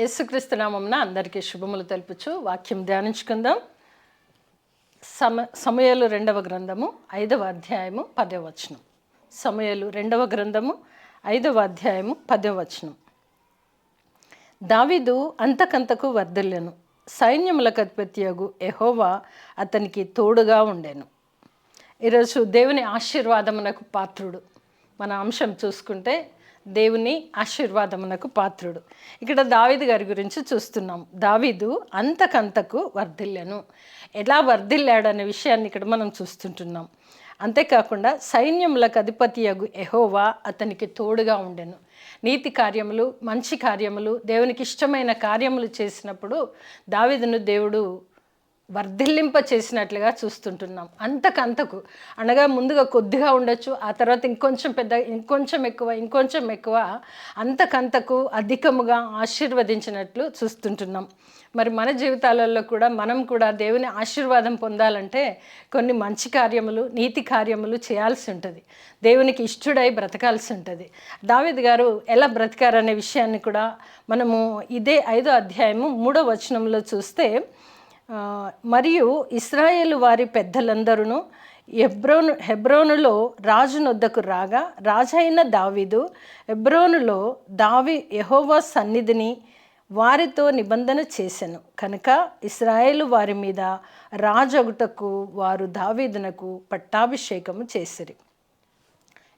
యేసుక్రీస్తు నామమున అందరికీ శుభములు తెలుపుచు వాక్యం ధ్యానించుకుందాం. సమూయేలు 2వ గ్రంథము 5వ అధ్యాయము 10వ వచనం. సమూయేలు 2వ గ్రంథము 5వ అధ్యాయము 10వ వచనం. దావీదు అంతకంతకు వర్ధిల్లెను, సైన్యములకు అధిపతియగు యెహోవా అతనికి తోడుగా ఉండెను. ఈరోజు దేవుని ఆశీర్వాదమునకు పాత్రుడు. మన అంశం చూసుకుంటే దేవుని ఆశీర్వాదమునకు పాత్రుడు. ఇక్కడ దావీదు గారి గురించి చూస్తున్నాం. దావీదు అంతకంతకు వర్ధిల్లెను. ఎలా వర్ధిల్లాడనే విషయాన్ని ఇక్కడ మనం చూస్తుంటున్నాం. అంతేకాకుండా సైన్యములకు అధిపతియగు యెహోవా అతనికి తోడుగా ఉండెను. నీతి కార్యములు, మంచి కార్యములు, దేవునికి ఇష్టమైన కార్యములు చేసినప్పుడు దావీదును దేవుడు వర్ధిల్లింప చేసినట్లుగా చూస్తుంటున్నాం. అంతకంతకు అనగా ముందుగా కొద్దిగా ఉండొచ్చు, ఆ తర్వాత ఇంకొంచెం పెద్ద, ఇంకొంచెం ఎక్కువ అంతకంతకు అధికముగా ఆశీర్వదించినట్లు చూస్తుంటున్నాం. మరి మన జీవితాలలో కూడా మనం కూడా దేవుని ఆశీర్వాదం పొందాలంటే కొన్ని మంచి కార్యములు, నీతి కార్యములు చేయాల్సి ఉంటుంది. దేవునికి ఇష్టడై బ్రతకాల్సి ఉంటుంది. దావీదు గారు ఎలా బ్రతికారనే విషయాన్ని కూడా మనము ఇదే 5వ అధ్యాయము 3వ వచనంలో చూస్తే, మరియు ఇశ్రాయేలు వారి పెద్దలందరూ హెబ్రోనులో రాజునొద్దకు రాగా, రాజైన దావీదు హెబ్రోనులో యెహోవా సన్నిధిని వారితో నిబంధన చేసెను కనుక ఇశ్రాయేలు వారి మీద రాజగుటకు వారు దావీదునకు పట్టాభిషేకము చేసిరి.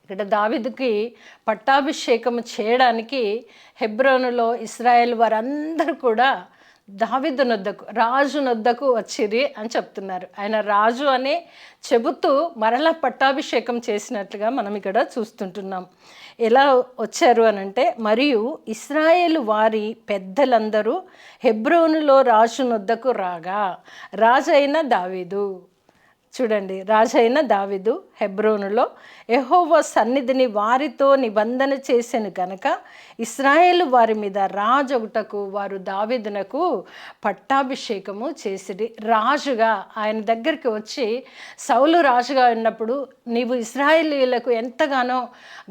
ఇక్కడ దావీదుకి పట్టాభిషేకము చేయడానికి హెబ్రోనులో ఇశ్రాయేలు వారందరూ కూడా రాజు నొద్దకు వచ్చిరి అని చెప్తున్నారు. ఆయన రాజు అని చెబుతూ మరలా పట్టాభిషేకం చేసినట్లుగా మనం ఇక్కడ చూస్తుంటున్నాం. ఎలా వచ్చారు అనంటే, మరియు ఇశ్రాయేలు వారి పెద్దలందరూ హెబ్రోనులో రాజు నొద్దకు రాగా, రాజైన దావీదు, చూడండి, రాజైన దావీదు హెబ్రోనులో యెహోవా సన్నిధిని వారితో నిబంధన చేసెను కనుక ఇశ్రాయేలు వారి మీద రాజొకటకు వారు దావీదునకు పట్టాభిషేకము చేసిరి. రాజుగా ఆయన దగ్గరికి వచ్చి, సౌలు రాజుగా ఉన్నప్పుడు నీవు ఇశ్రాయేలీయులకు ఎంతగానో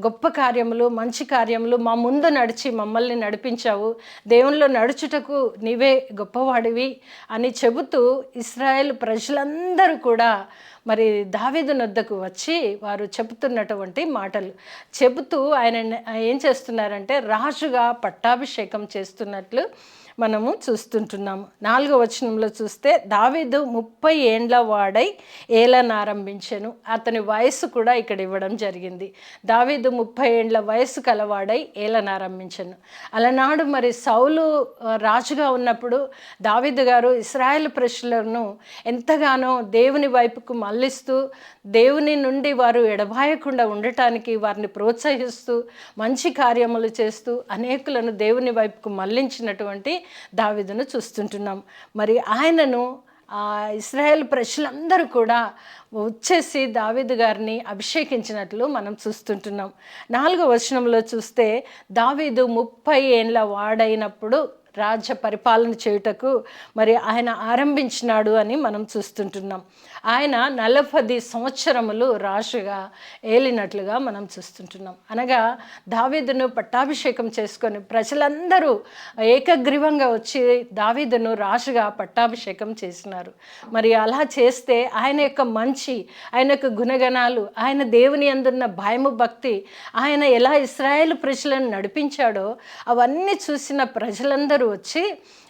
గొప్ప కార్యములు, మంచి కార్యములు మా ముందు నడిచి మమ్మల్ని నడిపించావు, దేవునిలో నడుచుటకు నీవే గొప్పవాడివి అని చెబుతూ ఇశ్రాయేల్ ప్రజలందరూ కూడా మరి దావీదు నొద్దకు వచ్చి వారు చెబుతున్నటువంటి మాటలు చెబుతూ ఆయన ఏం చేస్తున్నారంటే రాజుగా పట్టాభిషేకం చేస్తున్నట్లు మనము చూస్తుంటున్నాము. 4వ వచనంలో చూస్తే, దావీదు 30 ఏండ్ల వాడై ఏలనారంభించెను. అతని వయస్సు కూడా ఇక్కడ ఇవ్వడం జరిగింది. దావీదు 30 ఏండ్ల వయస్సు కలవాడై ఏలనారంభించెను. అలనాడు మరి సౌలు రాజుగా ఉన్నప్పుడు దావీదు గారు ఇశ్రాయేల్ ప్రజలను ఎంతగానో దేవుని వైపుకు మళ్ళిస్తూ, దేవుని నుండి వారు ఎడబాయకుండా ఉండటానికి వారిని ప్రోత్సహిస్తూ, మంచి కార్యములు చేస్తూ అనేకులను దేవుని వైపుకు మళ్ళించినటువంటి దావీదును చూస్తుంటున్నాం. మరి ఆయనను ఇశ్రాయేల్ ప్రజలందరూ కూడా వచ్చేసి దావీదు గారిని అభిషేకించినట్లు మనం చూస్తుంటున్నాం. 4వ వచనంలో చూస్తే, దావీదు 30 ఏండ్ల వాడైనప్పుడు రాజ్య పరిపాలన చేయుటకు మరి ఆయన ఆరంభించినాడు అని మనం చూస్తుంటున్నాం. ఆయన 40 సంవత్సరములు రాజుగా ఏలినట్లుగా మనం చూస్తుంటున్నాం. అనగా దావీదును పట్టాభిషేకం చేసుకొని ప్రజలందరూ ఏకగ్రీవంగా వచ్చి దావీదును రాజుగా పట్టాభిషేకం చేసినారు. మరి అలా చేస్తే ఆయన యొక్క ఆయన యొక్క గుణగణాలు, ఆయన దేవుని అందున్న భయము, భక్తి, ఆయన ఎలా ఇశ్రాయేలు ప్రజలను నడిపించాడో అవన్నీ చూసిన ప్రజలందరూ వచ్చి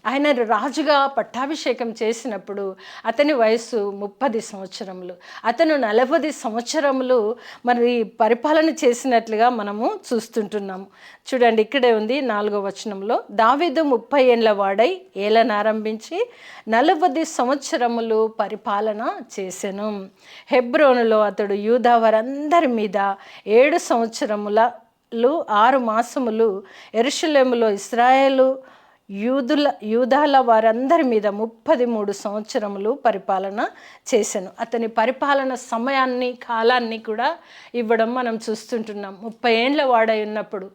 ఆయన రాజుగా పట్టాభిషేకం చేసినప్పుడు అతని వయస్సు 30 సంవత్సరములు, అతను 40 సంవత్సరములు మరి పరిపాలన చేసినట్లుగా మనము చూస్తుంటున్నాము. చూడండి, ఇక్కడే ఉంది 4వ వచనంలో, దావీదు 30 ఏండ్ల వాడై ఏలనారంభించి 40 సంవత్సరములు పరిపాలన చేసెను. హెబ్రోనులో అతడు యూదా వారందరి మీద 7 సంవత్సరములు 6 మాసములు, యెరూషలేములో ఇశ్రాయేలు యూదాల వారందరి మీద 33 సంవత్సరములు పరిపాలన చేశాను. అతని పరిపాలన సమయాన్ని, కాలాన్ని కూడా ఇవ్వడం మనం చూస్తుంటున్నాం. 30 ఏండ్ల వాడై ఉన్నప్పుడు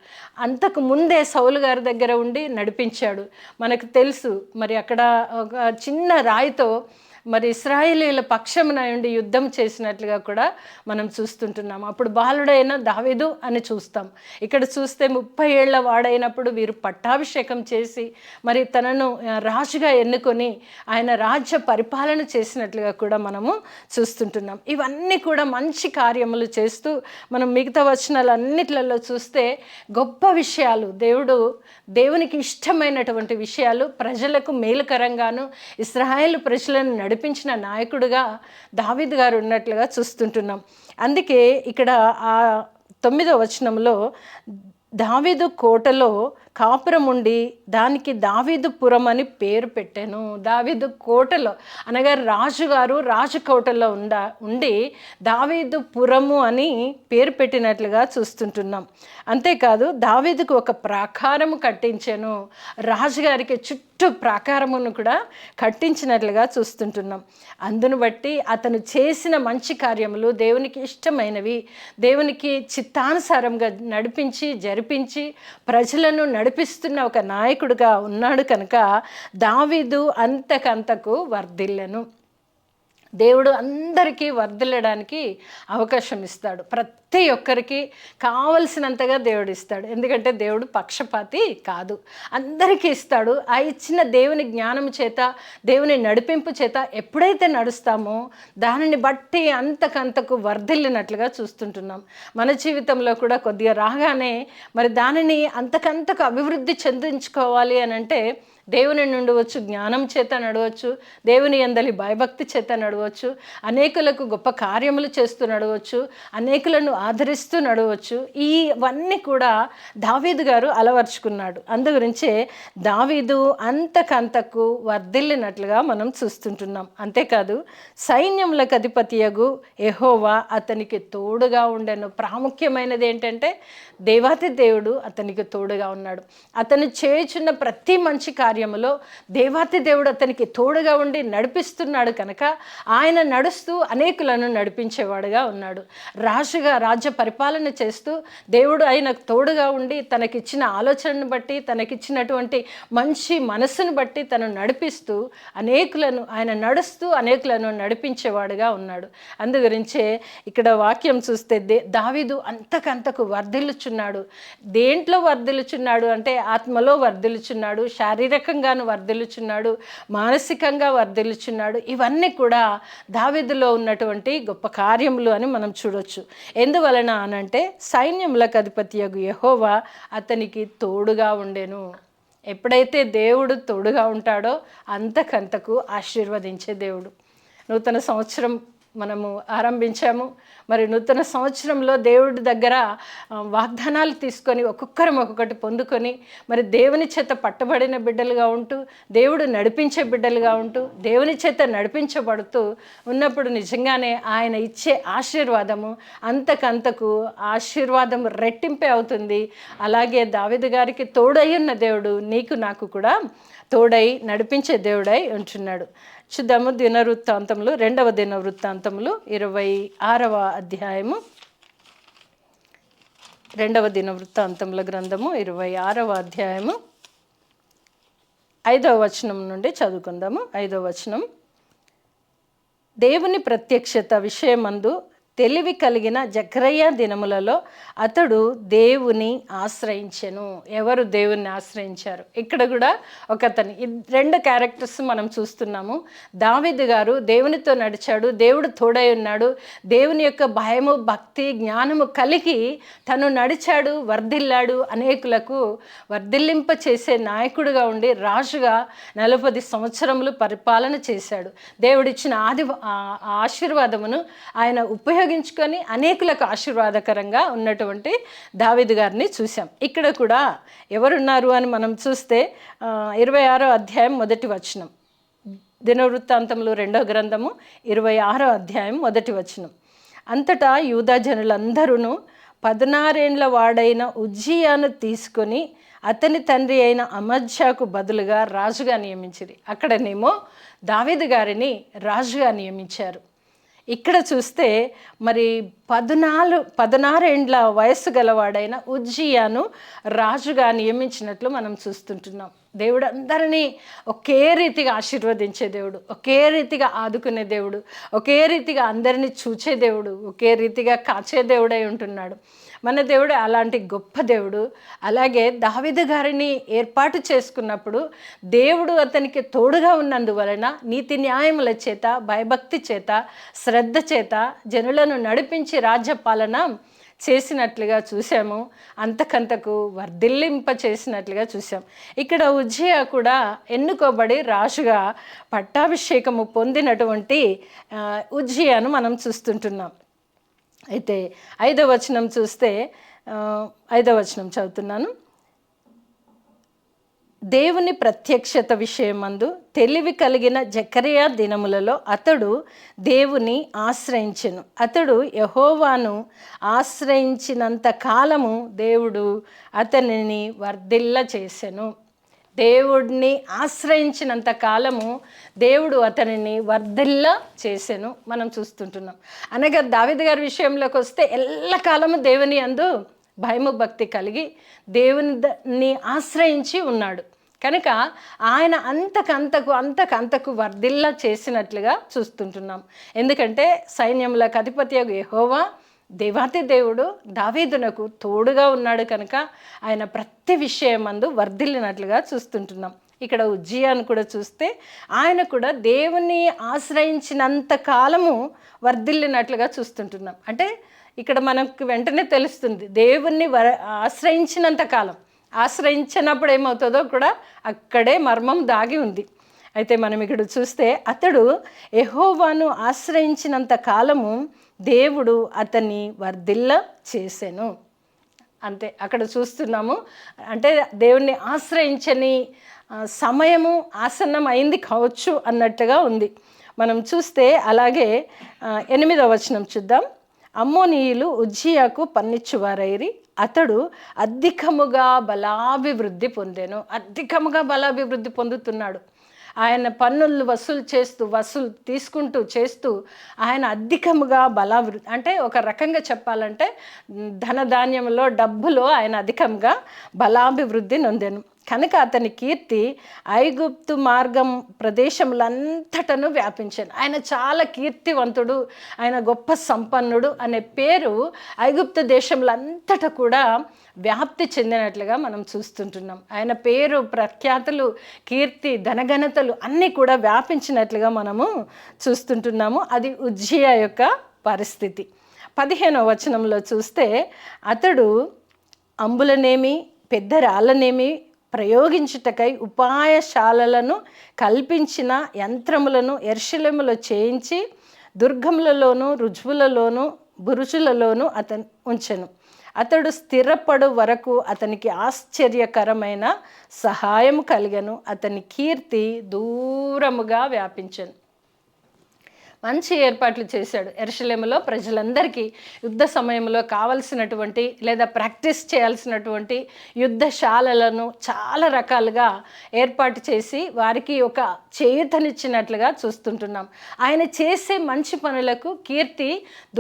అంతకు ముందే సౌలు గారి దగ్గర ఉండి నడిపించాడు. మనకు తెలుసు, మరి అక్కడ ఒక చిన్న రాయితో మరి ఇశ్రాయేలీయుల పక్షమున ఉండి యుద్ధం చేసినట్లుగా కూడా మనం చూస్తుంటున్నాం. అప్పుడు బాలుడైన దావీదు అని చూస్తాం. ఇక్కడ చూస్తే 30 ఏళ్ల వాడైనప్పుడు వీరు పట్టాభిషేకం చేసి మరి తనను రాజుగా ఎన్నుకొని ఆయన రాజ్య పరిపాలన చేసినట్లుగా కూడా మనము చూస్తుంటున్నాం. ఇవన్నీ కూడా మంచి కార్యములు చేస్తూ మనం మిగతా వచనాలన్నిట్లలో చూస్తే గొప్ప విషయాలు, దేవునికి ఇష్టమైనటువంటి విషయాలు, ప్రజలకు మేలుకరంగాను ఇశ్రాయేలు ప్రజలను నడిపించిన నాయకుడిగా దావీదు గారు ఉన్నట్లుగా చూస్తుంటున్నాం. అందుకే ఇక్కడ ఆ 9వ వచనంలో దావీదు కోటలో కాపురం ఉండి దానికి దావీదుపురం అని పేరు పెట్టాను. దావీదు కోటలో అనగా రాజుగారు రాజకోటలో ఉండి దావీదుపురము అని పేరు పెట్టినట్లుగా చూస్తుంటున్నాం. అంతేకాదు దావీదుకు ఒక ప్రాకారము కట్టించాను, రాజుగారికి చుట్టూ ప్రాకారమును కూడా కట్టించినట్లుగా చూస్తుంటున్నాం. అందును బట్టి అతను చేసిన మంచి కార్యములు దేవునికి ఇష్టమైనవి, దేవునికి చిత్తానుసారంగా నడిపించి జరిపించి ప్రజలను నడిపిస్తున్న ఒక నాయకుడిగా ఉన్నాడు కనుక దావీదు అంతకంతకు వర్ధిల్లెను. దేవుడు అందరికీ వర్ధిల్లడానికి అవకాశం ఇస్తాడు. ప్రతి ఒక్కరికి కావలసినంతగా దేవుడు ఇస్తాడు. ఎందుకంటే దేవుడు పక్షపాతి కాదు, అందరికీ ఇస్తాడు. ఆ ఇచ్చిన దేవుని జ్ఞానము చేత, దేవుని నడిపింపు చేత ఎప్పుడైతే నడుస్తామో దానిని బట్టి అంతకంతకు వర్ధిల్లినట్లుగా చూస్తుంటున్నాం. మన జీవితంలో కూడా కొద్దిగా రాగానే మరి దానిని అంతకంతకు అభివృద్ధి చెందించుకోవాలి అని అంటే దేవుని నుండి వచ్చు జ్ఞానం చేత నడవచ్చు, దేవుని యందలి భయభక్తి చేత నడవచ్చు, అనేకులకు గొప్ప కార్యములు చేస్తూ నడవచ్చు, అనేకులను ఆదరిస్తూ నడవచ్చు. ఇవన్నీ కూడా దావీదు గారు అలవర్చుకున్నాడు. అందుగురించే దావీదు అంతకంతకు వర్ధిల్లినట్లుగా మనం చూస్తుంటున్నాం. అంతేకాదు సైన్యములకు అధిపతియగు యెహోవా అతనికి తోడుగా ఉండెను. ప్రాముఖ్యమైనది ఏంటంటే దేవాతి దేవుడు అతనికి తోడుగా ఉన్నాడు. అతను చేయుచున్న ప్రతి మంచి కార్యములో దేవాతి దేవుడు అతనికి తోడుగా ఉండి నడిపిస్తున్నాడు కనుక ఆయన నడుస్తూ అనేకులను నడిపించేవాడుగా ఉన్నాడు. రాజుగా రాజ్య పరిపాలన చేస్తూ దేవుడు ఆయనకు తోడుగా ఉండి తనకిచ్చిన ఆలోచనను బట్టి, తనకిచ్చినటువంటి మంచి మనస్సును బట్టి తను నడిపిస్తూ అనేకులను ఆయన నడుస్తూ అనేకులను నడిపించేవాడుగా ఉన్నాడు. అందుగురించే ఇక్కడ వాక్యం చూస్తే దావీదు అంతకంతకు వర్ధిల్లుచున్నాడు. దేంట్లో వర్ధిల్లుచున్నాడు అంటే ఆత్మలో వర్ధిల్లుచున్నాడు, శారీరకంగాను వర్ధిల్లుచున్నాడు, మానసికంగా వర్ధిల్లుచున్నాడు. ఇవన్నీ కూడా దావీదులో ఉన్నటువంటి గొప్ప కార్యములు అని మనం చూడొచ్చు. ఎందువలన అనంటే సైన్యములకు అధిపతియగు యెహోవా అతనికి తోడుగా ఉండెను. ఎప్పుడైతే దేవుడు తోడుగా ఉంటాడో అంతకంతకు ఆశీర్వదించే దేవుడు. నూతన సంవత్సరం మనము ఆరంభించాము. మరి నూతన సంవత్సరంలో దేవుడి దగ్గర వాగ్దానాలు తీసుకొని ఒక్కొక్కటి పొందుకొని మరి దేవుని చేత పట్టబడిన బిడ్డలుగా ఉంటూ, దేవుడు నడిపించే బిడ్డలుగా ఉంటూ, దేవుని చేత నడిపించబడుతూ ఉన్నప్పుడు నిజంగానే ఆయన ఇచ్చే ఆశీర్వాదము అంతకంతకు ఆశీర్వాదం రెట్టింపే అవుతుంది. అలాగే దావీదు గారికి తోడై ఉన్న దేవుడు నీకు నాకు కూడా తోడై నడిపించే దేవుడై ఉంటున్నాడు. చూద్దాము దినవృత్తాంతములు 2వ దినవృత్తాంతములు 26వ అధ్యాయము, 2వ దినవృత్తాంతముల గ్రంథము 26వ అధ్యాయము 5వ వచనం నుండి చదువుకుందాము. 5వ వచనం. దేవుని ప్రత్యక్షత విషయమందు తెలివి కలిగిన జకర్యా దినములలో అతడు దేవుని ఆశ్రయించెను. ఎవరు దేవుణ్ణి ఆశ్రయించారు? ఇక్కడ కూడా ఒకతని 2 క్యారెక్టర్స్ మనం చూస్తున్నాము. దావీదు గారు దేవునితో నడిచాడు, దేవుడు తోడై ఉన్నాడు, దేవుని యొక్క భయము భక్తి జ్ఞానము కలిగి తను నడిచాడు, వర్ధిల్లాడు, అనేకులకు వర్ధిల్లింప చేసే నాయకుడిగా ఉండి రాజుగా 40 సంవత్సరములు పరిపాలన చేశాడు. దేవుడిచ్చిన ఆశీర్వాదమును ఆయన ఉపయోగించుకొని అనేకులకు ఆశీర్వాదకరంగా ఉన్నటువంటి దావీదు గారిని చూసాం. ఇక్కడ కూడా ఎవరున్నారు అని మనం చూస్తే 26వ అధ్యాయం 1వ వచనం, దినవృత్తాంతములు 2వ గ్రంథము 26వ అధ్యాయం 1వ వచనం. అంతటా యూదా జనులందరూ 16 ఏండ్ల వాడైన ఉజ్జియాను తీసుకొని అతని తండ్రి అయిన అమజ్యాకు బదులుగా రాజుగా నియమించింది. అక్కడనేమో దావీదు గారిని రాజుగా నియమించారు. ఇక్కడ చూస్తే మరి 16 ఏండ్ల వయస్సు గలవాడైన ఉజ్జియాను రాజుగా నియమించినట్లు మనం చూస్తుంటున్నాం. దేవుడు అందరినీ ఒకే రీతిగా ఆశీర్వదించే దేవుడు, ఒకే రీతిగా ఆదుకునే దేవుడు, ఒకే రీతిగా అందరినీ చూచే దేవుడు, ఒకే రీతిగా కాచే దేవుడై ఉంటున్నాడు. మన దేవుడు అలాంటి గొప్ప దేవుడు. అలాగే దావీదు గారిని ఏర్పాటు చేసుకున్నప్పుడు దేవుడు అతనికి తోడుగా ఉన్నందువలన నీతి న్యాయముల చేత, భయభక్తి చేత, శ్రద్ధ చేత జనులను నడిపించి రాజ్యపాలన చేసినట్లుగా చూసాము. అంతకంతకు వర్ధిల్లింప చేసినట్లుగా చూసాం. ఇక్కడ ఉజ్జియా కూడా ఎన్నుకోబడి రాజుగా పట్టాభిషేకము పొందినటువంటి ఉజ్జియాను మనం చూస్తుంటున్నాం. అయితే 5వ వచనం చూస్తే 5వ వచనం చదువుతున్నాను. దేవుని ప్రత్యక్షత విషయమందు తెలివి కలిగిన జకరియా దినములలో అతడు దేవుని ఆశ్రయించెను. అతడు యెహోవాను ఆశ్రయించినంత కాలము దేవుడు అతనిని వర్ధిల్ల చేసెను. దేవుడిని ఆశ్రయించినంత కాలము దేవుడు అతనిని వర్ధిల్ల చేసెను మనం చూస్తుంటున్నాం. అనగా దావీదు గారి విషయంలోకి వస్తే ఎల్లకాలము దేవుని యందు భయము భక్తి కలిగి దేవుని ఆశ్రయించి ఉన్నాడు కనుక ఆయన అంతకంతకు వర్ధిల్ల చేసినట్లుగా చూస్తుంటున్నాం. ఎందుకంటే సైన్యములకు అధిపతియగు యెహోవా దేవాతి దేవుడు దావీదునకు తోడుగా ఉన్నాడు కనుక ఆయన ప్రతి విషయమందు వర్ధిల్లినట్లుగా చూస్తుంటున్నాం. ఇక్కడ ఉజ్జియాను కూడా చూస్తే ఆయన కూడా దేవుని ఆశ్రయించినంత కాలము వర్ధిల్లినట్లుగా చూస్తుంటున్నాం. అంటే ఇక్కడ మనకు వెంటనే తెలుస్తుంది దేవుణ్ణి ఆశ్రయించినంత కాలం. ఆశ్రయించినప్పుడు ఏమవుతుందో కూడా అక్కడే మర్మం దాగి ఉంది. అయితే మనం ఇక్కడ చూస్తే అతడు యెహోవాను ఆశ్రయించినంత కాలము దేవుడు అతన్ని వర్ధిల్ల చేసెను. అంతే అక్కడ చూస్తున్నాము. అంటే దేవుణ్ణి ఆశ్రయించని సమయము ఆసన్నం అయింది కావచ్చు అన్నట్టుగా ఉంది. మనం చూస్తే అలాగే 8వ వచనం చూద్దాం. అమ్మోనీయులు ఉజ్జియాకు పన్నిచ్చువారైరి, అతడు అధికముగా బలాభివృద్ధి పొందెను. అధికముగా బలాభివృద్ధి పొందుతున్నాడు. ఆయన పన్నులు వసూలు తీసుకుంటూ చేస్తూ ఆయన అధికముగా బలాభివృద్ధి, అంటే ఒక రకంగా చెప్పాలంటే ధనధాన్యంలో డబ్బులో ఆయన అధికంగా బలాభివృద్ధి నొందెను. కనుక అతని కీర్తి ఐగుప్తు మార్గం ప్రదేశములంతటను వ్యాపించాను. ఆయన చాలా కీర్తివంతుడు, ఆయన గొప్ప సంపన్నుడు అనే పేరు ఐగుప్తు దేశములంతటా కూడా వ్యాప్తి చెందినట్లుగా మనం చూస్తుంటున్నాం. ఆయన పేరు, ప్రఖ్యాతులు, కీర్తి, ధనఘనతలు అన్నీ కూడా వ్యాపించినట్లుగా మనము చూస్తుంటున్నాము. అది ఉజ్జియా యొక్క పరిస్థితి. 15వ వచనంలో చూస్తే అతడు అంబులనేమి పెద్ద రాళ్ళనేమి ప్రయోగించుటకై ఉపాయశాలలను కల్పించిన యంత్రములను యెరూషలేములో చేయించి దుర్గములలోను రుజువులలోను బురుజులలోను అతను ఉంచెను. అతడు స్థిరపడు వరకు అతనికి ఆశ్చర్యకరమైన సహాయం కలిగెను. అతని కీర్తి దూరముగా వ్యాపించెను. మంచి ఏర్పాట్లు చేశాడు. యెరూషలేములో ప్రజలందరికీ యుద్ధ సమయంలో కావలసినటువంటి లేదా ప్రాక్టీస్ చేయాల్సినటువంటి యుద్ధశాలలను చాలా రకాలుగా ఏర్పాటు చేసి వారికి ఒక చేయూతనిచ్చినట్లుగా చూస్తుంటున్నాం. ఆయన చేసే మంచి పనులకు కీర్తి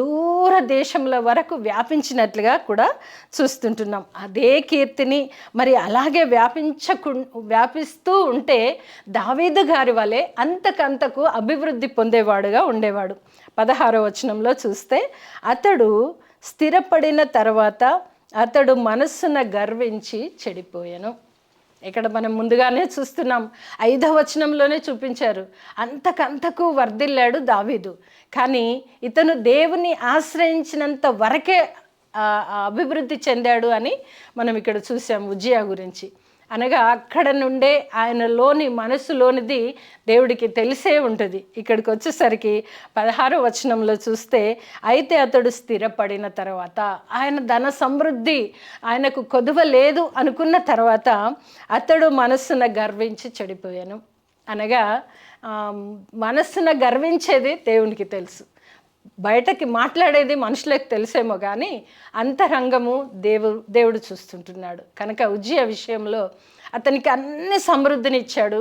దూర దేశముల వరకు వ్యాపించినట్లుగా కూడా చూస్తుంటున్నాం. అదే కీర్తిని మరి అలాగే వ్యాపిస్తూ ఉంటే దావీదు గారి వలె అంతకంతకు అభివృద్ధి పొందేవాడుగా ఉండేవాడు. 16వ వచనంలో చూస్తే అతడు స్థిరపడిన తర్వాత అతడు మనస్సున గర్వించి చెడిపోయాను. ఇక్కడ మనం ముందుగానే చూస్తున్నాం, 5వ వచనంలోనే చూపించారు. అంతకంతకు వర్ధిల్లాడు దావీదు. కానీ ఇతను దేవుని ఆశ్రయించినంత వరకే అభివృద్ధి చెందాడు అని మనం ఇక్కడ చూసాం ఉజ్జియా గురించి. అనగా అక్కడ నుండే ఆయనలోని మనసులోనిది దేవుడికి తెలిసే ఉంటుంది. ఇక్కడికి వచ్చేసరికి 16వ వచనంలో చూస్తే అయితే అతడు స్థిరపడిన తర్వాత, ఆయన ధన సమృద్ధి ఆయనకు కొదువ లేదు అనుకున్న తర్వాత అతడు మనస్సున గర్వించి చెడిపోయాను. అనగా మనస్సున గర్వించేది దేవునికి తెలుసు. బయటకి మాట్లాడేది మనుషులకు తెలిసేమో కానీ అంతరంగము దేవుడు చూస్తుంటున్నాడు. కనుక ఉజ్జియా విషయంలో అతనికి అన్ని సమృద్ధినిచ్చాడు.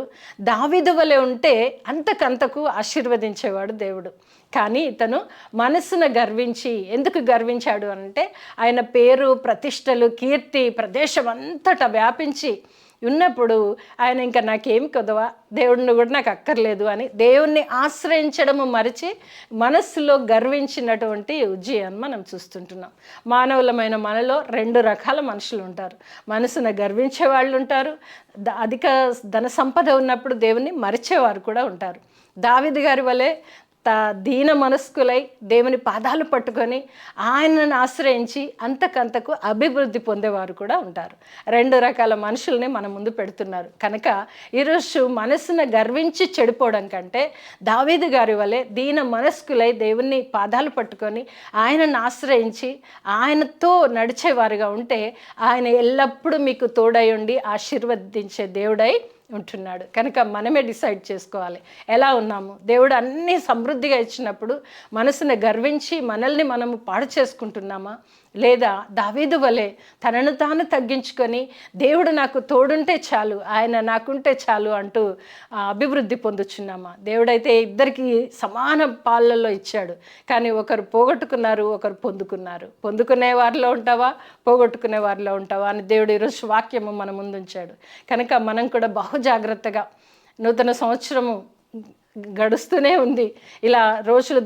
దావీదు వలె ఉంటే అంతకంతకు ఆశీర్వదించేవాడు దేవుడు. కానీ ఇతను మనసును గర్వించి, ఎందుకు గర్వించాడు అంటే ఆయన పేరు, ప్రతిష్టలు, కీర్తి ప్రదేశం అంతటా వ్యాపించి ఉన్నప్పుడు ఆయన ఇంకా నాకేం కొదవా, దేవుడిని కూడా నాకు అక్కర్లేదు అని దేవుణ్ణి ఆశ్రయించడము మరిచి మనస్సులో గర్వించినటువంటి ఉజ్జియాను మనం చూస్తుంటున్నాం. మానవులమైన మనలో 2 రకాల మనుషులు ఉంటారు. మనసును గర్వించే వాళ్ళు ఉంటారు, అధిక ధన సంపద ఉన్నప్పుడు దేవుణ్ణి మరిచేవారు కూడా ఉంటారు. దావీదు గారి వలె దీన మనస్కులై దేవుని పాదాలు పట్టుకొని ఆయనను ఆశ్రయించి అంతకంతకు అభివృద్ధి పొందేవారు కూడా ఉంటారు. 2 రకాల మనుషుల్ని మన ముందు పెడుతున్నారు. కనుక ఈరోజు మనసును గర్వించి చెడిపోవడం కంటే దావీదు గారి వలె దీన మనస్కులై దేవుని పాదాలు పట్టుకొని ఆయనను ఆశ్రయించి ఆయనతో నడిచేవారుగా ఉంటే ఆయన ఎల్లప్పుడూ మీకు తోడై ఉండి ఆశీర్వదించే దేవుడై ఉంటున్నాడు. కనుక మనమే డిసైడ్ చేసుకోవాలి ఎలా ఉన్నాము. దేవుడు అన్నీ సమృద్ధిగా ఇచ్చినప్పుడు మనసును గర్వించి మనల్ని మనము పాడు చేసుకుంటున్నామా, లేదా దావీదు వలె తనను తాను తగ్గించుకొని దేవుడు నాకు తోడుంటే చాలు, ఆయన నాకుంటే చాలు అంటూ అభివృద్ధి పొందుచున్నామా. దేవుడైతే ఇద్దరికి సమాన పాలల్లో ఇచ్చాడు, కానీ ఒకరు పోగొట్టుకున్నారు, ఒకరు పొందుకున్నారు. పొందుకునే వారిలో ఉంటావా, పోగొట్టుకునే వారిలో ఉంటావా అని దేవుడు ఈరోజు వాక్యము మన ముందుంచాడు. కనుక మనం కూడా బహు జాగ్రత్తగా, నూతన సంవత్సరము గడుస్తూనే ఉంది, ఇలా రోజులు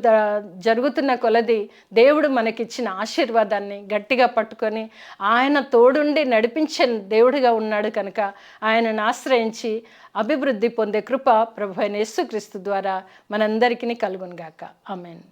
జరుగుతున్న కొలది దేవుడు మనకిచ్చిన ఆశీర్వాదాన్ని గట్టిగా పట్టుకొని ఆయన తోడుండి నడిపించే దేవుడిగా ఉన్నాడు. కనుక ఆయనను ఆశ్రయించి అభివృద్ధి పొందే కృప ప్రభువైన యేసుక్రీస్తు ద్వారా మనందరికీ కలుగునుగాక. ఆమేన్.